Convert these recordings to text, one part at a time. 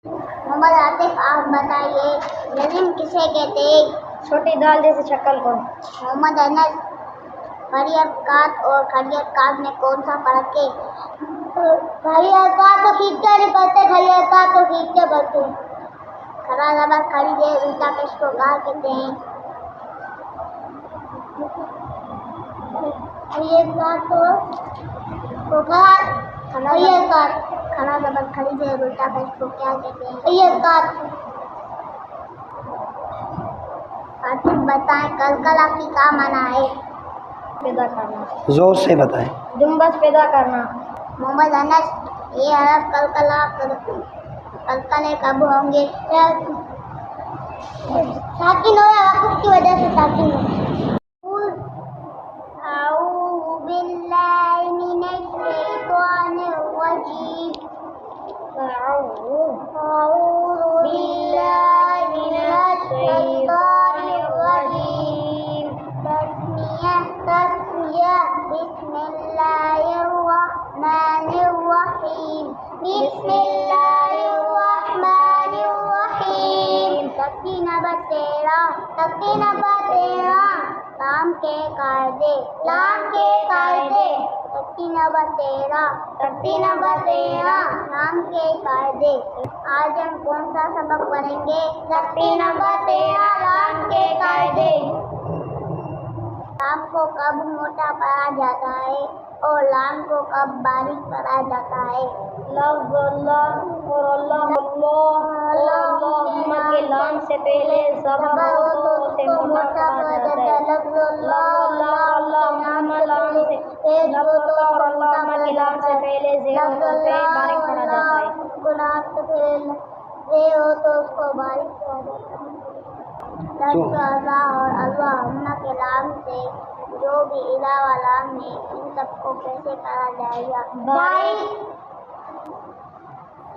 मोहम्मद आतिफ, आप बताइए लज़ीम किसे कहते हैं? छोटी दाल जैसी शक्ल को। मोहम्मद अनस, खरियत और खरियत में कौन सा फर्क है? खरियत तो खींचते नहीं पड़ते, खरियत तो खींचते पड़ते। खरा जबर खड़ी दे उल्टा पेश को क्या कहते हैं? खरियत तो खरा जबर खड़ी दे उल्टा पेश को क्या कहते हैं? खरियत। आतिफ बताएं कलकला की क्या माना है? पैदा करना। जोर से बताएं। जुम्बश पैदा करना। मोहम्मद अनस, ये हरफ कलकले कब होंगे? साकिन हो या वाक़िफ़ की वजह से साकिन हो? अऊज़ु बिल्लाहि मिनश शैतानिर रजीम। अऊज़ु बिल्लाहि मिनश शैतानिर रजीम। तस्मिया बिस्मिल्लाहिर रहमानिर रहीम। बिस्मिल्लाहिर रहमानिर रहीम। तकीना बतेरा लाम के कायदे तकीना बतेरा लाम के कायदे। आज हम कौन सा सबक पढ़ेंगे? तकीना बतेरा लाम के कायदे। लाम को कब मोटा पढ़ा जाता है और लाम को कब बारीक पढ़ा जाता है? लफ्ज़ अल्लाह और अल्लाहुम्मा के लाम से पहले ज़बर हो तो उसे मोटा पढ़ा जाता है। लफ्ज़ अल्लाह और अल्लाहुम्मा लाम से पहले ज़ेर हो तो उसे बारीक पढ़ा जाता है। गुनाह से पहले ज़ेर हो तो उसको बारीक पढ़ा जाता है। लफ्ज़ अल्लाह और अल्लाहुम्मा के लाम से जो भी इलावा लाम है इन सबको कैसे पढ़ा जाएगा? बारीक।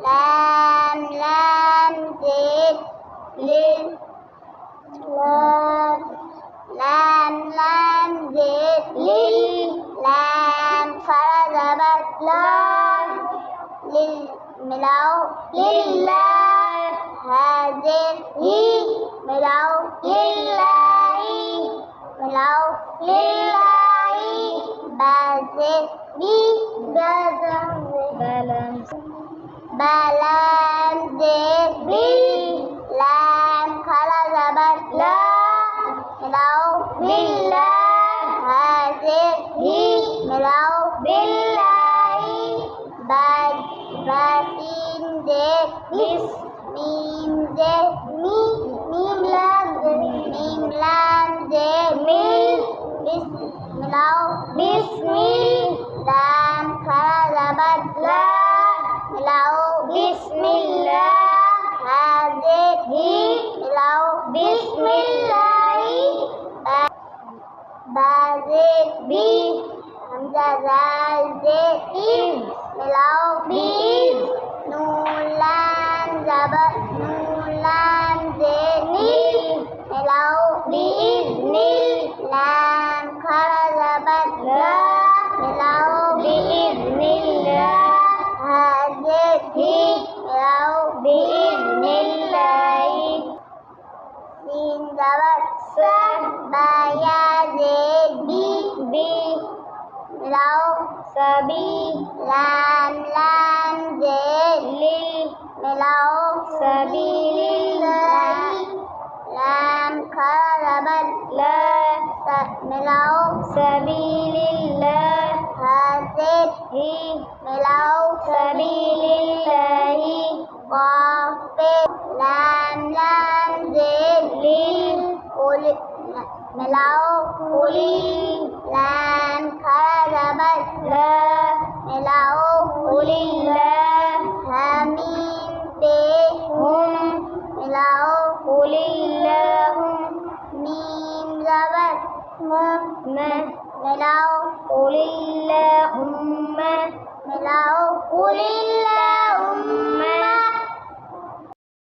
लाम ज़ेर लिल लाम ज़ेर लिल लाम खरा ज़बर लाम लिल मिलाओ लिल्लाह हाज़िर ही मिलाओ लिल्लाही मिलाओ लिल्लाही बाज़िर भी बालाम ज़ेर भी लाम खरा ज़बर ला मिलाओ बिल्लाह हाज़िर ही मिलाओ बिल्लाही बासीन ज़ेर बिस मीम ज़ेर मीम लाम ज़ेर मिल बिस मिलाओ बिस्मिल लाम खरा ज़बर ला मिलाओ बिस्मिल्लाह हाज़िर ही मिलाओ बिस्मिल्लाही बाज़िर भी हमज़ा ज़ाल ज़ेर इज़ मिलाओ बीज़ नून लाम ज़ेर नील मिलाओ बीइज़्निल लाम खरा ज़बर ला मिलाओ बीइज़्निल्लाह हाज़िर ही मिलाओ बीइज़्निल्लाही सीन ज़बर सा बाया ज़ेर बी मिलाओ सभी लाम ज़ेर लिल मिलाओ सबीलिल्लाह लाम खरा ज़बर ला मिलाओ सबीलिल्लाह हाज़िर ही मिलाओ सबीलिल्लाही क़ाफ़ पे लाम ज़ेर लिल मिलाओ कुली लाम खरा ज़बर ला मिलाओ कुलिल्लाह हामीम पे हुम मिलाओ कुलिल्लाहुम मीम ज़बर मिलाओ कुलिल्लाहुम्मा मिलाओ कुलिल्लाहुम्मा